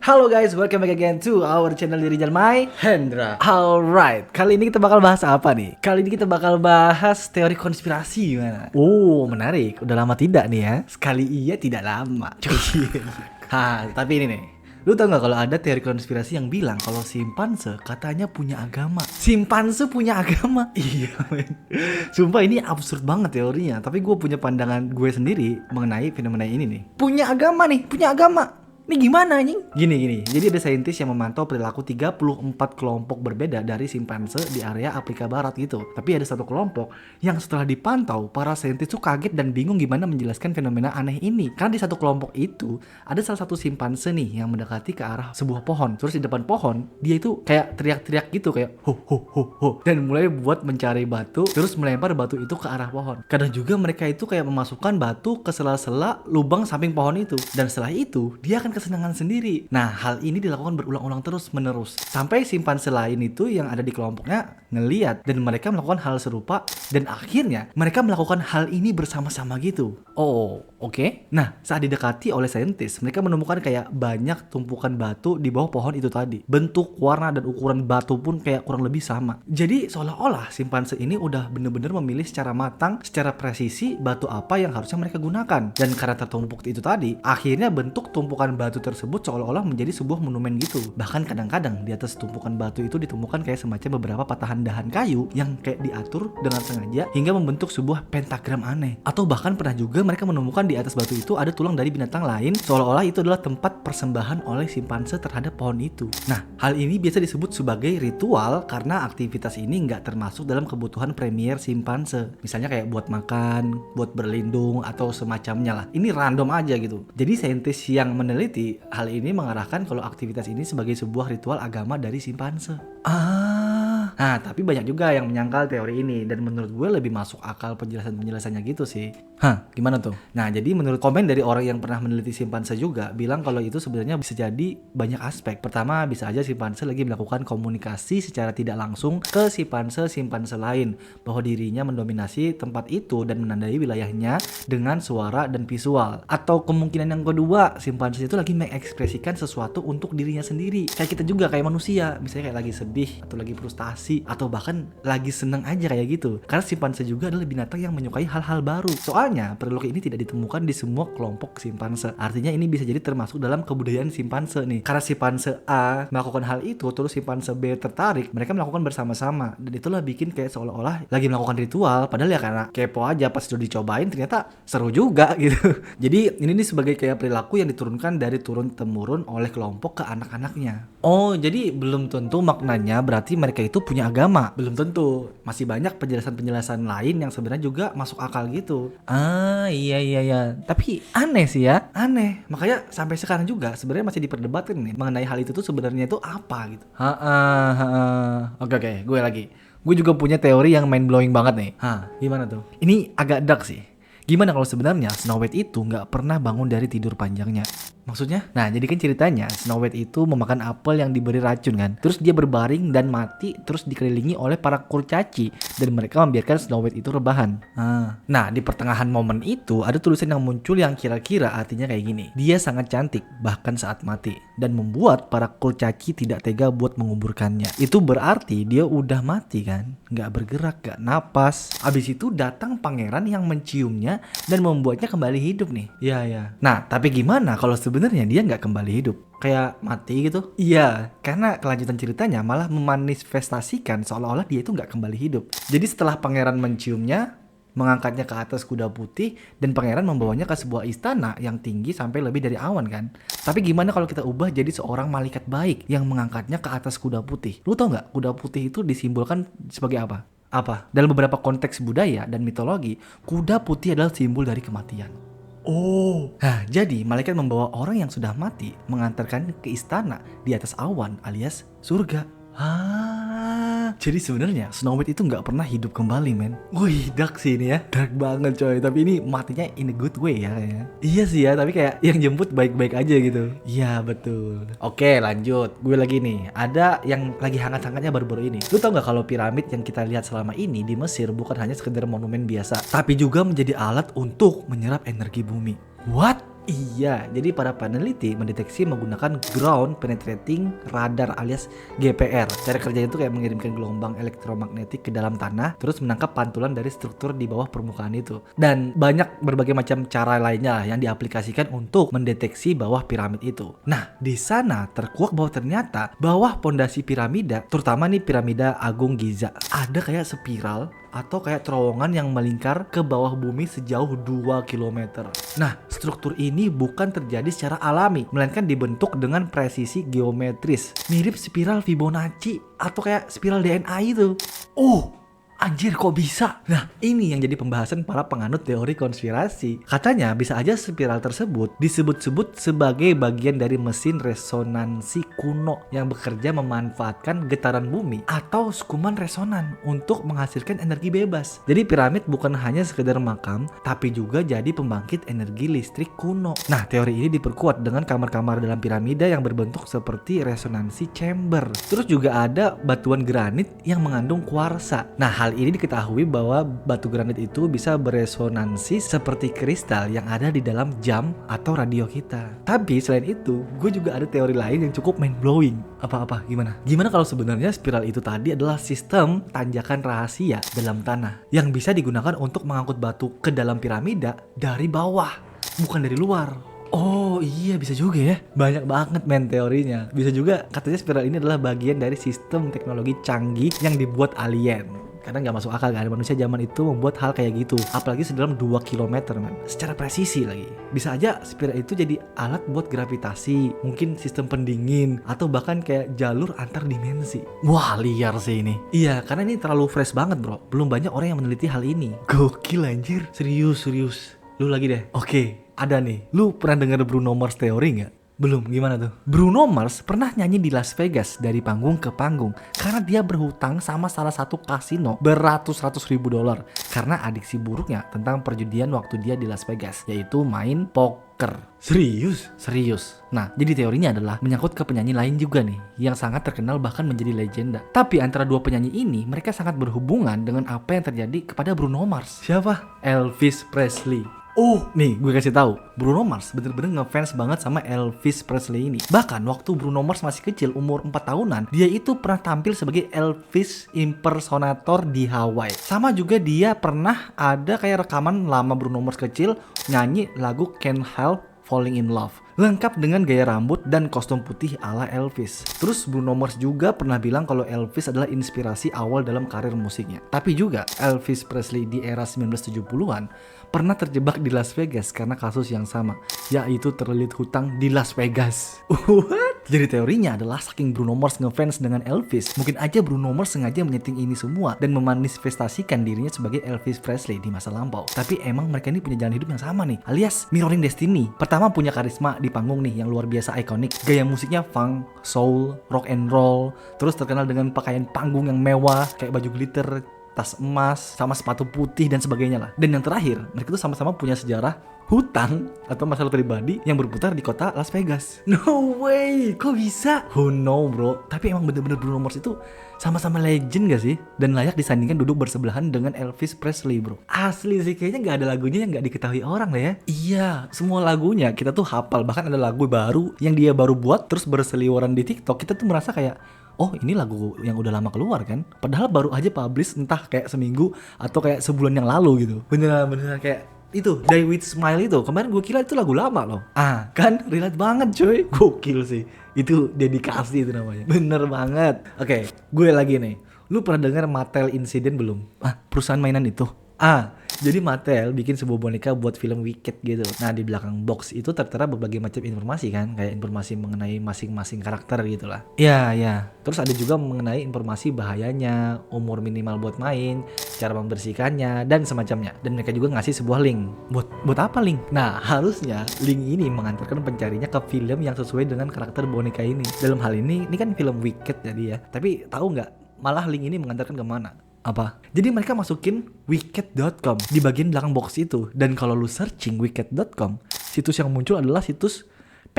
Halo guys, welcome back again to our channel Rijal Mai Hendra. Alright, kali ini kita bakal bahas apa nih? Kali ini kita bakal bahas teori konspirasi gimana? Oh, menarik. Udah lama tidak nih ya? Sekali iya tidak lama. Tapi ini nih. Lu tau gak kalau ada teori konspirasi yang bilang kalau simpanse katanya punya agama? Simpanse punya agama? Iya men. Sumpah ini absurd banget teorinya. Tapi gue punya pandangan gue sendiri mengenai fenomena ini nih. Punya agama nih, punya agama. Ini gimana anjing? Gini. Jadi ada saintis yang memantau perilaku 34 kelompok berbeda dari simpanse di area Afrika Barat gitu. Tapi ada satu kelompok yang setelah dipantau, para saintis tuh kaget dan bingung gimana menjelaskan fenomena aneh ini. Karena di satu kelompok itu ada salah satu simpanse nih yang mendekati ke arah sebuah pohon. Terus di depan pohon dia itu kayak teriak-teriak gitu kayak ho ho ho ho, dan mulai buat mencari batu, terus melempar batu itu ke arah pohon. Kadang juga mereka itu kayak memasukkan batu ke sela-sela lubang samping pohon itu. Dan setelah itu dia akan kesenangan sendiri. Nah, hal ini dilakukan berulang-ulang terus-menerus sampai simpanse lain itu yang ada di kelompoknya ngeliat dan mereka melakukan hal serupa dan akhirnya mereka melakukan hal ini bersama-sama gitu. Oh, oke. Nah, saat didekati oleh saintis, mereka menemukan kayak banyak tumpukan batu di bawah pohon itu tadi. Bentuk, warna, dan ukuran batu pun kayak kurang lebih sama. Jadi seolah-olah simpanse ini udah bener-bener memilih secara matang, secara presisi batu apa yang harusnya mereka gunakan. Dan karena tertumpuk itu tadi, akhirnya bentuk tumpukan batu tersebut seolah-olah menjadi sebuah monumen gitu. Bahkan kadang-kadang di atas tumpukan batu itu ditemukan kayak semacam beberapa patahan dahan kayu yang kayak diatur dengan sengaja hingga membentuk sebuah pentagram aneh. Atau bahkan pernah juga mereka menemukan di atas batu itu ada tulang dari binatang lain, seolah-olah itu adalah tempat persembahan oleh simpanse terhadap pohon itu. Nah, hal ini biasa disebut sebagai ritual karena aktivitas ini nggak termasuk dalam kebutuhan premier simpanse. Misalnya kayak buat makan, buat berlindung, atau semacamnya lah. Ini random aja gitu. Jadi saintis yang meneliti hal ini mengarahkan kalau aktivitas ini sebagai sebuah ritual agama dari simpanse. Nah, tapi banyak juga yang menyangkal teori ini dan menurut gue lebih masuk akal penjelasannya gitu sih. Gimana tuh? Nah, jadi menurut komen dari orang yang pernah meneliti simpanse juga bilang kalau itu sebenarnya bisa jadi banyak aspek. Pertama, bisa aja simpanse lagi melakukan komunikasi secara tidak langsung ke simpanse lain bahwa dirinya mendominasi tempat itu dan menandai wilayahnya dengan suara dan visual. Atau kemungkinan yang kedua, simpanse itu lagi mengekspresikan sesuatu untuk dirinya sendiri. Kayak kita juga, kayak manusia, misalnya kayak lagi sedih atau lagi frustasi atau bahkan lagi seneng aja kayak gitu. Karena simpanse juga adalah binatang yang menyukai hal-hal baru. Soalnya perilaku ini tidak ditemukan di semua kelompok simpanse. Artinya ini bisa jadi termasuk dalam kebudayaan simpanse nih. Karena simpanse A melakukan hal itu, terus simpanse B tertarik, mereka melakukan bersama-sama. Dan itulah bikin kayak seolah-olah lagi melakukan ritual. Padahal ya karena kepo aja, pas udah dicobain ternyata seru juga gitu. Jadi ini nih sebagai kayak perilaku yang diturunkan dari turun-temurun oleh kelompok ke anak-anaknya. Oh, jadi belum tentu maknanya berarti mereka itu punya agama. Belum tentu. Masih banyak penjelasan-penjelasan lain yang sebenarnya juga masuk akal gitu. Iya. Tapi aneh sih ya. Aneh. Makanya sampai sekarang juga sebenarnya masih diperdebatkan nih mengenai hal itu tuh sebenarnya itu apa gitu. Oke, gue lagi. Gue juga punya teori yang mind blowing banget nih. Gimana tuh? Ini agak dark sih. Gimana kalau sebenarnya Snow White itu nggak pernah bangun dari tidur panjangnya? Maksudnya? Nah, jadi kan ceritanya Snow White itu memakan apel yang diberi racun kan. Terus dia berbaring dan mati, terus dikelilingi oleh para kurcaci dan mereka membiarkan Snow White itu rebahan. Nah, di pertengahan momen itu ada tulisan yang muncul yang kira-kira artinya kayak gini. Dia sangat cantik bahkan saat mati dan membuat para kurcaci tidak tega buat menguburkannya. Itu berarti dia udah mati kan? Nggak bergerak, nggak napas. Abis itu datang pangeran yang menciumnya dan membuatnya kembali hidup nih. Iya. Nah, tapi gimana kalau sebenarnya dia nggak kembali hidup? Kayak mati gitu? Iya, karena kelanjutan ceritanya malah memanifestasikan seolah-olah dia itu nggak kembali hidup. Jadi setelah pangeran menciumnya, mengangkatnya ke atas kuda putih, dan pangeran membawanya ke sebuah istana yang tinggi sampai lebih dari awan kan. Tapi gimana kalau kita ubah jadi seorang malaikat baik yang mengangkatnya ke atas kuda putih? Lu tau nggak kuda putih itu disimbolkan sebagai apa? Dalam beberapa konteks budaya dan mitologi, kuda putih adalah simbol dari kematian. Nah, jadi malaikat membawa orang yang sudah mati mengantarkan ke istana di atas awan alias surga. Jadi sebenarnya Snow White itu nggak pernah hidup kembali, men. Wih, dark sih ini ya. Dark banget coy. Tapi ini matinya in a good way ya kayaknya. Iya sih ya, tapi kayak yang jemput baik-baik aja gitu. Iya, betul. Oke, lanjut. Gue lagi nih. Ada yang lagi hangat-hangatnya baru-baru ini. Lu tau nggak kalau piramid yang kita lihat selama ini di Mesir bukan hanya sekedar monumen biasa, tapi juga menjadi alat untuk menyerap energi bumi. What? Iya, jadi para peneliti mendeteksi menggunakan ground penetrating radar alias GPR. Cara kerjanya itu kayak mengirimkan gelombang elektromagnetik ke dalam tanah, terus menangkap pantulan dari struktur di bawah permukaan itu. Dan banyak berbagai macam cara lainnya yang diaplikasikan untuk mendeteksi bawah piramid itu. Nah, di sana terkuak bahwa ternyata bawah pondasi piramida, terutama nih piramida Agung Giza, ada kayak spiral atau kayak terowongan yang melingkar ke bawah bumi sejauh 2 km. Nah, struktur ini bukan terjadi secara alami, melainkan dibentuk dengan presisi geometris, mirip spiral Fibonacci atau kayak spiral DNA itu. Oh, anjir kok bisa? Nah, ini yang jadi pembahasan para penganut teori konspirasi. Katanya bisa aja spiral tersebut disebut-sebut sebagai bagian dari mesin resonansi kuno yang bekerja memanfaatkan getaran bumi atau sekuman resonan untuk menghasilkan energi bebas. Jadi piramid bukan hanya sekedar makam, tapi juga jadi pembangkit energi listrik kuno. Nah, teori ini diperkuat dengan kamar-kamar dalam piramida yang berbentuk seperti resonansi chamber. Terus juga ada batuan granit yang mengandung kuarsa. Nah, hal ini diketahui bahwa batu granit itu bisa beresonansi seperti kristal yang ada di dalam jam atau radio kita. Tapi selain itu, gue juga ada teori lain yang cukup mind blowing. Apa-apa? Gimana? Gimana kalau sebenarnya spiral itu tadi adalah sistem tanjakan rahasia dalam tanah yang bisa digunakan untuk mengangkut batu ke dalam piramida dari bawah, bukan dari luar. Oh iya, bisa juga ya. Banyak banget men teorinya. Bisa juga katanya spiral ini adalah bagian dari sistem teknologi canggih yang dibuat alien. Karena nggak masuk akal kan manusia zaman itu membuat hal kayak gitu, apalagi sedalam 2 km man, secara presisi lagi. Bisa aja spiral itu jadi alat buat gravitasi, mungkin sistem pendingin, atau bahkan kayak jalur antar dimensi. Wah, liar sih ini. Iya, karena ini terlalu fresh banget bro, belum banyak orang yang meneliti hal ini. Gokil anjir. Serius. Lu lagi deh. Oke, ada nih. Lu pernah dengar Bruno Mars teori nggak? Belum, gimana tuh? Bruno Mars pernah nyanyi di Las Vegas dari panggung ke panggung karena dia berhutang sama salah satu kasino beratus-ratus ribu dolar karena adiksi buruknya tentang perjudian waktu dia di Las Vegas, yaitu main poker. Serius. Nah, jadi teorinya adalah menyangkut ke penyanyi lain juga nih yang sangat terkenal bahkan menjadi legenda. Tapi antara dua penyanyi ini mereka sangat berhubungan dengan apa yang terjadi kepada Bruno Mars. Siapa? Elvis Presley. Oh, nih gue kasih tahu, Bruno Mars bener-bener ngefans banget sama Elvis Presley ini. Bahkan waktu Bruno Mars masih kecil, umur 4 tahunan, dia itu pernah tampil sebagai Elvis impersonator di Hawaii. Sama juga dia pernah ada kayak rekaman lama Bruno Mars kecil nyanyi lagu Can't Help Falling in Love, lengkap dengan gaya rambut dan kostum putih ala Elvis. Terus Bruno Mars juga pernah bilang kalau Elvis adalah inspirasi awal dalam karir musiknya. Tapi juga Elvis Presley di era 1970-an pernah terjebak di Las Vegas karena kasus yang sama, yaitu terlilit hutang di Las Vegas. What? Jadi teorinya adalah saking Bruno Mars ngefans dengan Elvis, mungkin aja Bruno Mars sengaja menyeting ini semua dan memanifestasikan dirinya sebagai Elvis Presley di masa lampau. Tapi emang mereka ini punya jalan hidup yang sama nih, alias mirroring destiny. Pertama punya karisma di panggung nih yang luar biasa ikonik, gaya musiknya funk, soul, rock and roll, terus terkenal dengan pakaian panggung yang mewah kayak baju glitter, tas emas, sama sepatu putih dan sebagainya lah. Dan yang terakhir, mereka tuh sama-sama punya sejarah hutang atau masalah pribadi yang berputar di kota Las Vegas. No way, kok bisa? Who know bro, tapi emang bener-bener Bruno Mars itu sama-sama legend gak sih? Dan layak disandingkan duduk bersebelahan dengan Elvis Presley bro. Asli sih, kayaknya gak ada lagunya yang gak diketahui orang lah ya. Iya, semua lagunya kita tuh hafal. Bahkan ada lagu baru yang dia baru buat terus berseliweran di TikTok. Kita tuh merasa kayak, oh ini lagu yang udah lama keluar kan, padahal baru aja publish entah kayak seminggu atau kayak sebulan yang lalu gitu. Beneran kayak itu Die With Smile itu, kemarin gue kira itu lagu lama loh. Kan relate banget cuy, gokil sih. Itu dedikasi itu namanya, bener banget. Oke, gue lagi nih. Lu pernah dengar Mattel Incident belum? Perusahaan mainan itu. Jadi Mattel bikin sebuah boneka buat film Wicked gitu. Nah, di belakang box itu tertera berbagai macam informasi kan, kayak informasi mengenai masing-masing karakter gitu lah. Ya. Terus ada juga mengenai informasi bahayanya, umur minimal buat main, cara membersihkannya dan semacamnya. Dan mereka juga ngasih sebuah link. Buat apa link? Nah, harusnya link ini mengantarkan pencarinya ke film yang sesuai dengan karakter boneka ini. Dalam hal ini kan film Wicked jadi ya. Tapi tahu nggak? Malah link ini mengantarkan kemana? Apa? Jadi mereka masukin wicked.com di bagian belakang box itu. Dan kalau lu searching wicked.com, situs yang muncul adalah situs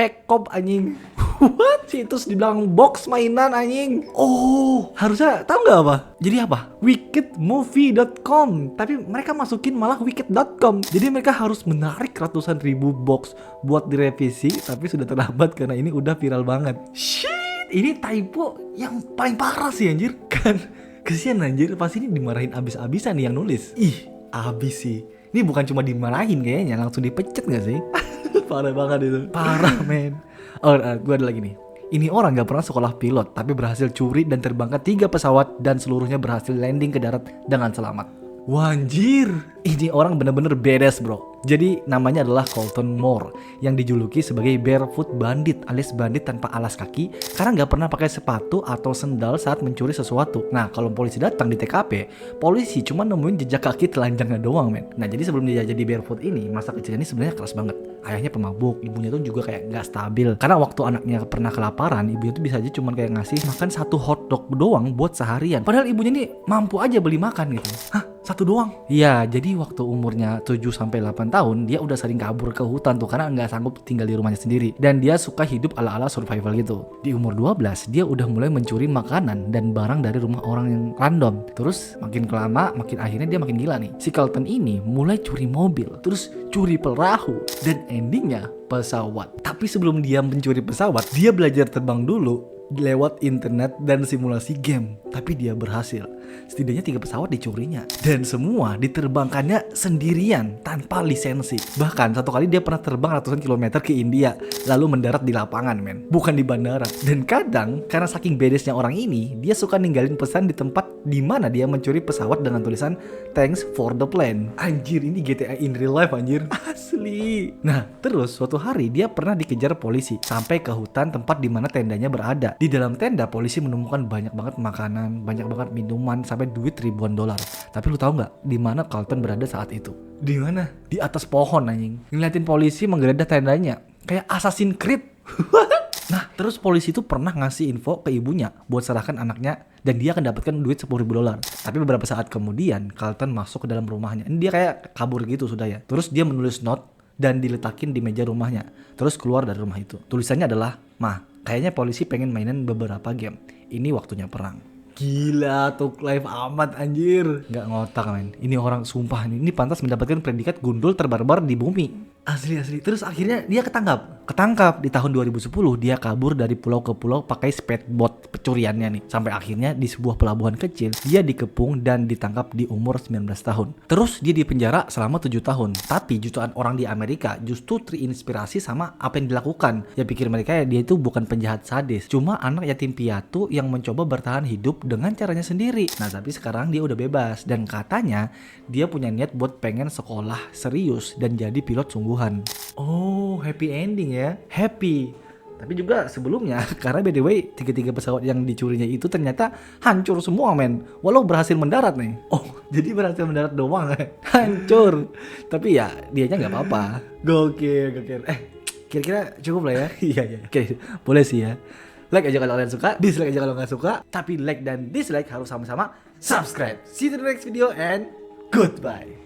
Pekop anjing. What? Situs dibilang box mainan anjing. Oh, harusnya tahu nggak apa? Jadi apa? Wickedmovie.com. Tapi mereka masukin malah wicked.com. Jadi mereka harus menarik ratusan ribu box buat direvisi, tapi sudah terlambat karena ini udah viral banget. Shit, ini typo yang paling parah sih anjir. Kan kesian anjir, pasti ini dimarahin abis-abisan nih yang nulis. Ih, abis sih. Ini bukan cuma dimarahin kayaknya, langsung dipecat gak sih? Parah banget itu. Parah men. Oh, gue ada lagi nih. Ini orang gak pernah sekolah pilot, tapi berhasil curi dan terbangkan 3 pesawat dan seluruhnya berhasil landing ke darat dengan selamat. Wanjir, ini orang bener-bener badass bro. Jadi namanya adalah Colton Moore yang dijuluki sebagai barefoot bandit alias bandit tanpa alas kaki karena nggak pernah pakai sepatu atau sendal saat mencuri sesuatu. Nah kalau polisi datang di TKP, polisi cuma nemuin jejak kaki telanjangnya doang men. Nah jadi sebelum dia jadi barefoot ini, masa kecilnya ini sebenarnya keras banget. Ayahnya pemabuk, ibunya tuh juga kayak nggak stabil. Karena waktu anaknya pernah kelaparan, ibunya tuh bisa aja cuma kayak ngasih makan 1 hotdog doang buat seharian. Padahal ibunya ini mampu aja beli makan gitu. Hah? 1 doang? Iya, jadi waktu umurnya 7-8 tahun, dia udah sering kabur ke hutan tuh karena nggak sanggup tinggal di rumahnya sendiri. Dan dia suka hidup ala-ala survival gitu. Di umur 12, dia udah mulai mencuri makanan dan barang dari rumah orang yang random. Terus makin kelama, makin akhirnya dia makin gila nih. Si Colton ini mulai curi mobil, terus curi perahu, dan endingnya pesawat. Tapi sebelum dia mencuri pesawat, dia belajar terbang dulu lewat internet dan simulasi game. Tapi dia berhasil. Setidaknya 3 pesawat dicurinya. Dan semua diterbangkannya sendirian tanpa lisensi. Bahkan satu kali dia pernah terbang ratusan kilometer ke India, lalu mendarat di lapangan men, bukan di bandara. Dan kadang karena saking bedesnya orang ini, dia suka ninggalin pesan di tempat di mana dia mencuri pesawat dengan tulisan "Thanks for the plane". Anjir, ini GTA in real life anjir. Asli. Nah, terus suatu hari dia pernah dikejar polisi sampai ke hutan tempat di mana tendanya berada. Di dalam tenda polisi menemukan banyak banget makanan, banyak banget minuman, sampai duit ribuan dolar. Tapi lu tahu nggak di mana Colton berada saat itu? Di mana? Di atas pohon anjing. Ngeliatin polisi menggeledah tendanya. Kayak Assassin's Creed. Nah, terus polisi itu pernah ngasih info ke ibunya buat serahkan anaknya dan dia akan dapatkan duit 10 ribu dolar. Tapi beberapa saat kemudian Colton masuk ke dalam rumahnya. Ini dia kayak kabur gitu sudah ya. Terus dia menulis note dan diletakin di meja rumahnya. Terus keluar dari rumah itu. Tulisannya adalah, "Mah, kayaknya polisi pengen mainin beberapa game. Ini waktunya perang." Gila, Talk Life amat anjir. Nggak ngotak men. Ini orang sumpah nih. Ini pantas mendapatkan predikat gundul terbarbar di bumi. Asli. Terus akhirnya dia ketangkap di tahun 2010. Dia kabur dari pulau ke pulau pakai speedboat pencuriannya nih. Sampai akhirnya di sebuah pelabuhan kecil dia dikepung dan ditangkap di umur 19 tahun. Terus dia dipenjara selama 7 tahun. Tapi jutaan orang di Amerika justru terinspirasi sama apa yang dilakukan. Ya pikir mereka dia itu bukan penjahat sadis, cuma anak yatim piatu yang mencoba bertahan hidup dengan caranya sendiri. Nah tapi sekarang dia udah bebas dan katanya dia punya niat buat pengen sekolah serius dan jadi pilot sungguhan. Oh, happy ending ya. Happy. Tapi juga sebelumnya, karena by the way 3 pesawat yang dicurinya itu ternyata hancur semua men. Walau berhasil mendarat nih. Oh, jadi berhasil mendarat doang ya. Hancur. Tapi ya dianya gak apa-apa. Gokil. Kira-kira cukup lah ya. Iya. Oke, boleh sih ya. Like aja kalau kalian suka, dislike aja kalau nggak suka. Tapi like dan dislike harus sama-sama subscribe. See you in the next video and goodbye.